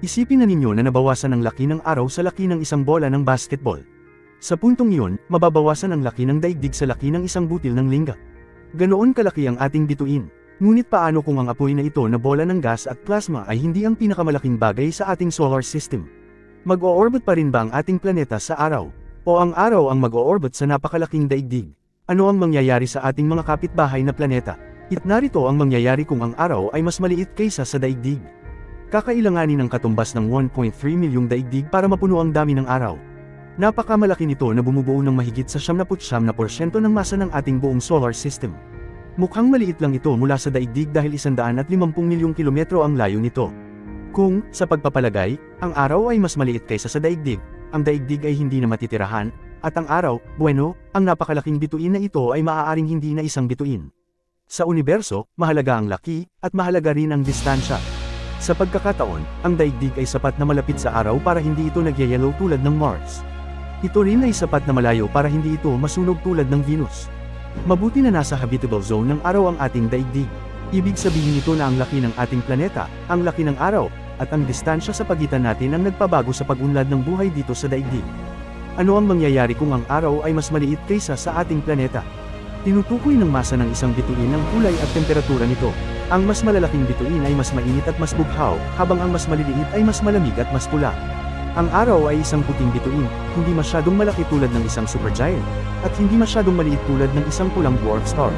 Isipin na ninyo na nabawasan ang laki ng araw sa laki ng isang bola ng basketball. Sa puntong iyon, mababawasan ang laki ng daigdig sa laki ng isang butil ng lingga. Ganoon kalaki ang ating bituin. Ngunit paano kung ang apoy na ito na bola ng gas at plasma ay hindi ang pinakamalaking bagay sa ating solar system? Mag-o-orbit pa rin ba ang ating planeta sa araw? O ang araw ang mag-o-orbit sa napakalaking daigdig? Ano ang mangyayari sa ating mga kapitbahay na planeta? Narito ang mangyayari kung ang araw ay mas maliit kaysa sa daigdig. Kakailanganin ng katumbas ng 1.3 milyong daigdig para mapuno ang dami ng araw. Napakamalaki nito na bumubuo ng mahigit sa 99% ng masa ng ating buong solar system. Mukhang maliit lang ito mula sa daigdig dahil 150 milyong kilometro ang layo nito. Kung, sa pagpapalagay, ang araw ay mas maliit kaysa sa daigdig, ang daigdig ay hindi na matitirahan, at ang araw, ang napakalaking bituin na ito ay maaaring hindi na isang bituin. Sa universo, mahalaga ang laki, at mahalaga rin ang distansya. Sa pagkakataon, ang daigdig ay sapat na malapit sa araw para hindi ito nagyayelo tulad ng Mars. Ito rin ay sapat na malayo para hindi ito masunog tulad ng Venus. Mabuti na nasa habitable zone ng araw ang ating daigdig. Ibig sabihin nito na ang laki ng ating planeta, ang laki ng araw, at ang distansya sa pagitan natin ang nagpabago sa pag-unlad ng buhay dito sa daigdig. Ano ang mangyayari kung ang araw ay mas maliit kaysa sa ating planeta? Tinutukoy ng masa ng isang bituin ang kulay at temperatura nito. Ang mas malalaking bituin ay mas mainit at mas bughaw, habang ang mas maliliit ay mas malamig at mas pula. Ang araw ay isang puting bituin, hindi masyadong malaki tulad ng isang supergiant, at hindi masyadong maliit tulad ng isang pulang dwarf star.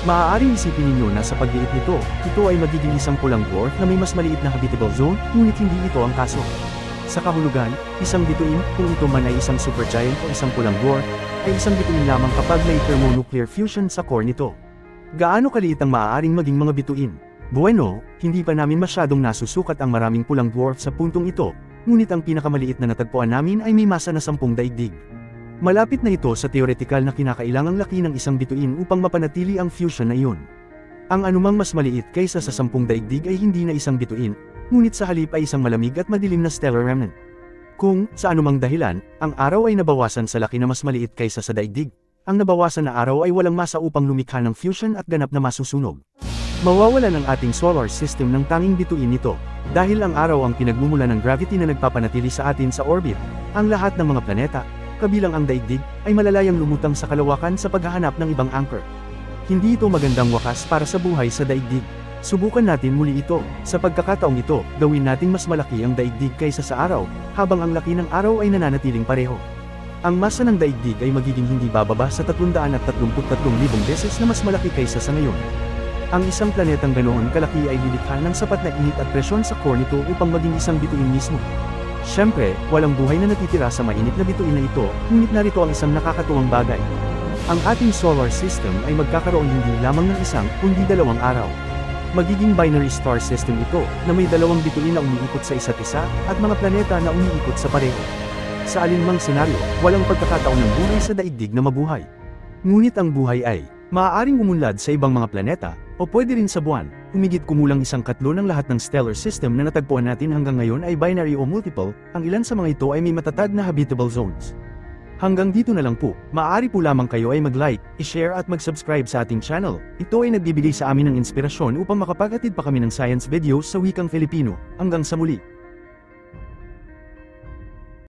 Maaaring isipin ninyo na sa pagliit nito, ito ay magiging isang pulang dwarf na may mas maliit na habitable zone, ngunit hindi ito ang kaso. Sa kahulugan, isang bituin, kung ito man ay isang supergiant o isang pulang dwarf, ay isang bituin lamang kapag may thermonuclear fusion sa core nito. Gaano kaliit ang maaaring maging mga bituin? Hindi pa namin masyadong nasusukat ang maraming pulang dwarf sa puntong ito, ngunit ang pinakamaliit na natagpuan namin ay may masa na 10 daigdig. Malapit na ito sa theoretical na kinakailangang laki ng isang bituin upang mapanatili ang fusion na iyon. Ang anumang mas maliit kaysa sa 10 daigdig ay hindi na isang bituin, ngunit sa halip ay isang malamig at madilim na stellar remnant. Kung, sa anumang dahilan, ang araw ay nabawasan sa laki na mas maliit kaysa sa daigdig, ang nabawasan na araw ay walang masa upang lumikha ng fusion at ganap na masusunog. Mawawalan ang ating solar system ng tanging bituin nito, dahil ang araw ang pinagmumula ng gravity na nagpapanatili sa atin sa orbit. Ang lahat ng mga planeta, kabilang ang daigdig, ay malalayang lumutang sa kalawakan sa paghahanap ng ibang anchor. Hindi ito magandang wakas para sa buhay sa daigdig. Subukan natin muli ito. Sa pagkakataong ito, gawin nating mas malaki ang daigdig kaysa sa araw, habang ang laki ng araw ay nananatiling pareho. Ang masa ng daigdig ay magiging hindi bababa sa 333,000 beses na mas malaki kaysa sa ngayon. Ang isang planetang ganoon kalaki ay lilikha ng sapat na init at presyon sa core nito upang maging isang bituin mismo. Siyempre, walang buhay na natitira sa mainit na bituin na ito, ngunit narito ang isang nakakatuwang bagay. Ang ating solar system ay magkakaroon hindi lamang ng isang, kundi dalawang araw. Magiging binary star system ito, na may dalawang bituin na umiikot sa isa't isa, at mga planeta na umiikot sa pareho. Sa alinmang senaryo, walang pagkakataon ng buhay sa daigdig na mabuhay. Ngunit ang buhay ay maaaring umunlad sa ibang mga planeta, o pwede rin sa buwan. Humigit kumulang 1/4 ng lahat ng stellar system na natagpuan natin hanggang ngayon ay binary o multiple, ang ilan sa mga ito ay may matatag na habitable zones. Hanggang dito na lang po, maaari po lamang kayo ay mag-like, i-share at mag-subscribe sa ating channel. Ito ay nagbibigay sa amin ng inspirasyon upang makapaghatid pa kami ng science videos sa wikang Filipino. Hanggang sa muli.